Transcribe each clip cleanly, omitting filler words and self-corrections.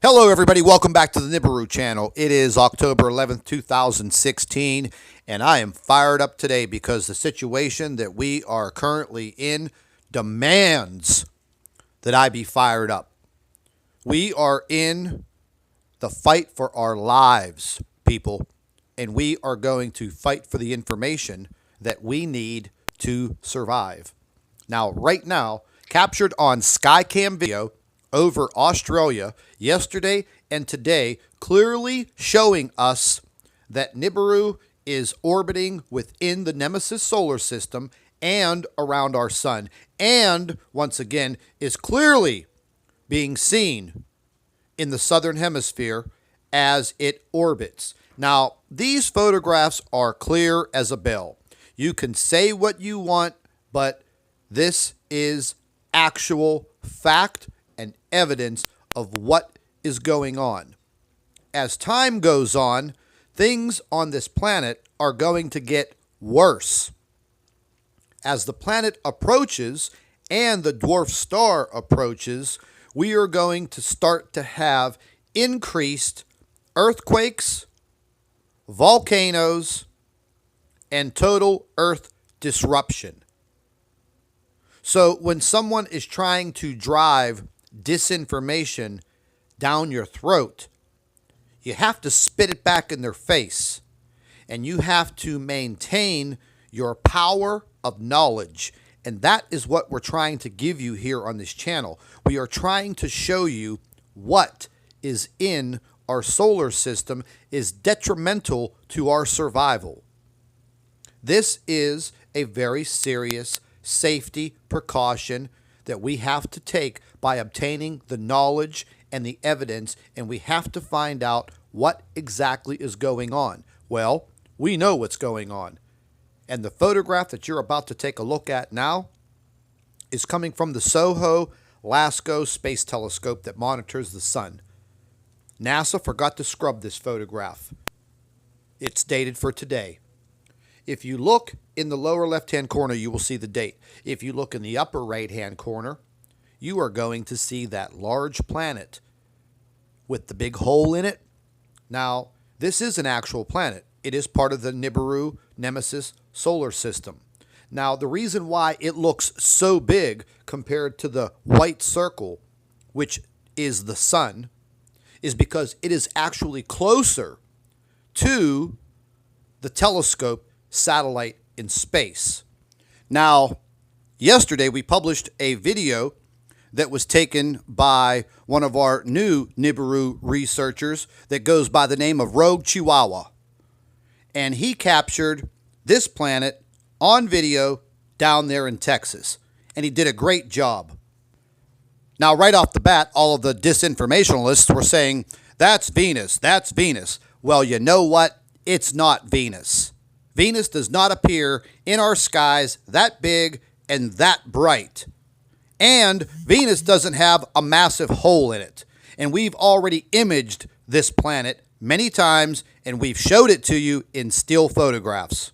Hello everybody, welcome back to the Nibiru channel. It is October 11th, 2016, and I am fired up today because the situation that we are currently in demands that I be fired up. We are in the fight for our lives, people, and we are going to fight for the information that we need to survive. Now, right now, captured on Skycam video over Australia yesterday and today, clearly showing us that Nibiru is orbiting within the Nemesis solar system and around our sun, and once again is clearly being seen in the southern hemisphere as it orbits. Now, these photographs are clear as a bell. You can say what you want, but this is actual fact and evidence of what is going on. As time goes on, things on this planet are going to get worse. As the planet approaches and the dwarf star approaches, we are going to start to have increased earthquakes, volcanoes, and total earth disruption. So when someone is trying to drive disinformation down your throat, you have to spit it back in their face, and you have to maintain your power of knowledge. And that is what we're trying to give you here on this channel. We are trying to show you what is in our solar system is detrimental to our survival. This is a very serious safety precaution that we have to take by obtaining the knowledge and the evidence, and we have to find out what exactly is going on. Well, we know what's going on. And the photograph that you're about to take a look at now is coming from the SOHO-LASCO space telescope that monitors the sun. NASA forgot to scrub this photograph. It's dated for today. If you look in the lower left-hand corner, you will see the date. If you look in the upper right-hand corner, you are going to see that large planet with the big hole in it. Now, this is an actual planet. It is part of the Nibiru Nemesis solar system. Now, the reason why it looks so big compared to the white circle, which is the sun, is because it is actually closer to the telescope satellite in space. Now, yesterday we published a video that was taken by one of our new Nibiru researchers that goes by the name of Rogue Chihuahua. And he captured this planet on video down there in Texas. And he did a great job. Now, right off the bat, all of the disinformationalists were saying, that's Venus, that's Venus. Well, you know what? It's not Venus. Venus does not appear in our skies that big and that bright. And Venus doesn't have a massive hole in it. And we've already imaged this planet many times, and we've showed it to you in still photographs.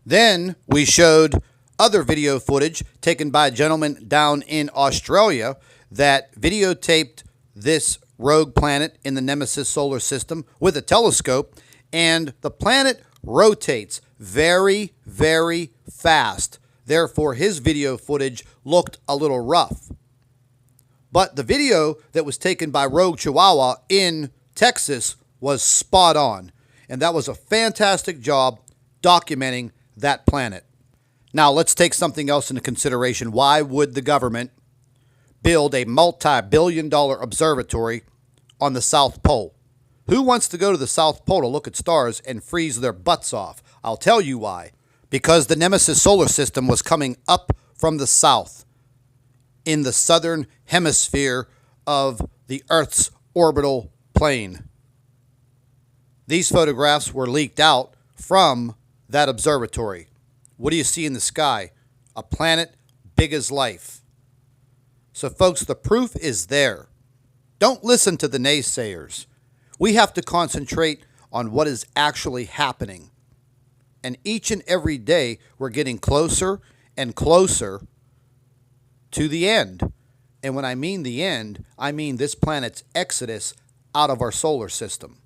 Then we showed other video footage taken by a gentleman down in Australia that videotaped this rogue planet in the Nemesis solar system with a telescope, and the planet rotates very, very fast. Therefore, his video footage looked a little rough. But the video that was taken by Rogue Chihuahua in Texas was spot on. And that was a fantastic job documenting that planet. Now, let's take something else into consideration. Why would the government build a multi-billion-dollar observatory on the South Pole? Who wants to go to the South Pole to look at stars and freeze their butts off? I'll tell you why. Because the Nemesis solar system was coming up from the south in the southern hemisphere of the Earth's orbital plane. These photographs were leaked out from that observatory. What do you see in the sky? A planet big as life. So, folks, the proof is there. Don't listen to the naysayers. We have to concentrate on what is actually happening. And each and every day, we're getting closer and closer to the end. And when I mean the end, I mean this planet's exodus out of our solar system.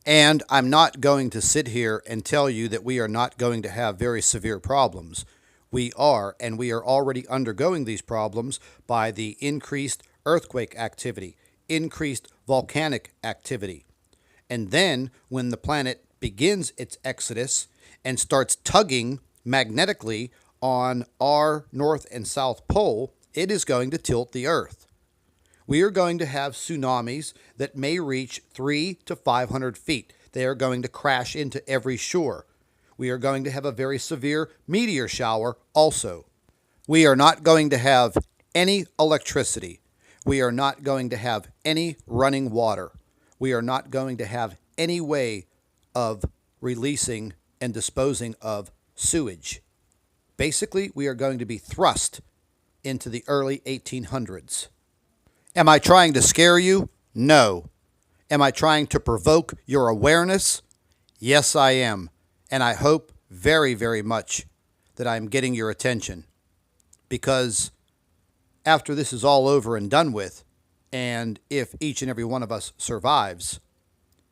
And I'm not going to sit here and tell you that we are not going to have very severe problems. We are, and we are already undergoing these problems by the increased earthquake activity, increased volcanic activity. And then when the planet begins its exodus and starts tugging magnetically on our north and south pole, it is going to tilt the Earth. We are going to have tsunamis that may reach 300 to 500 feet. They are going to crash into every shore. We are going to have a very severe meteor shower also. We are not going to have any electricity. We are not going to have any running water. We are not going to have any way of releasing and disposing of sewage. Basically, we are going to be thrust into the early 1800s. Am I trying to scare you? No. Am I trying to provoke your awareness? Yes, I am. And I hope very, very much that I'm getting your attention. Because after this is all over and done with, and if each and every one of us survives,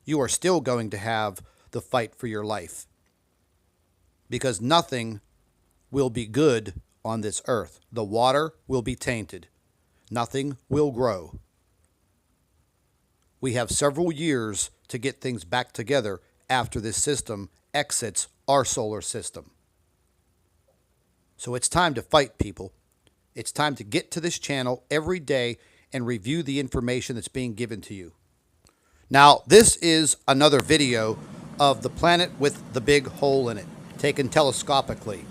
you are still going to have the fight for your life. Because nothing will be good on this earth. The water will be tainted. Nothing will grow. We have several years to get things back together after this system exits our solar system. So it's time to fight, people. It's time to get to this channel every day and review the information that's being given to you. Now, this is another video of the planet with the big hole in it, taken telescopically.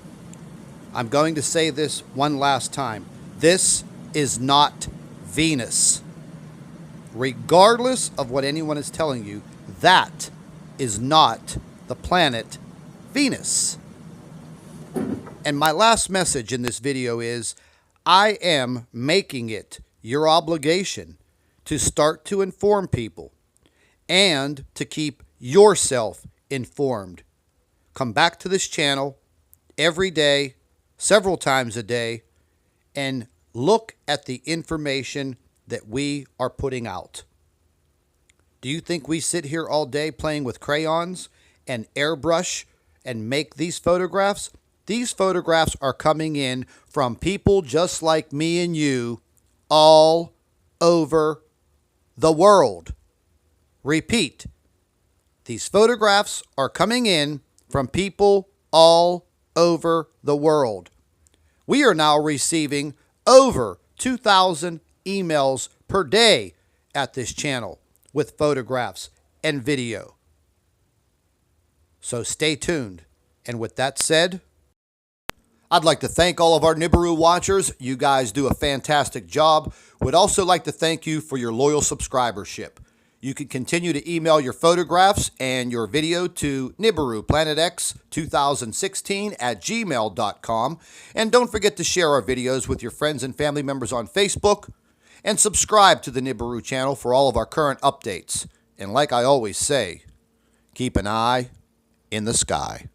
I'm going to say this one last time. This is not Venus. Regardless of what anyone is telling you, that is not the planet Venus. And my last message in this video is, I am making it your obligation to start to inform people and to keep yourself informed. Come back to this channel every day, several times a day, and look at the information that we are putting out. Do you think we sit here all day playing with crayons and airbrush and make these photographs? These photographs are coming in from people just like me and you all over the world. Repeat, these photographs are coming in from people all over the world. We are now receiving over 2,000 emails per day at this channel with photographs and video. So stay tuned. And with that said, I'd like to thank all of our Nibiru watchers. You guys do a fantastic job. Would also like to thank you for your loyal subscribership. You can continue to email your photographs and your video to NibiruPlanetX2016@gmail.com. And don't forget to share our videos with your friends and family members on Facebook. And subscribe to the Nibiru channel for all of our current updates. And like I always say, keep an eye in the sky.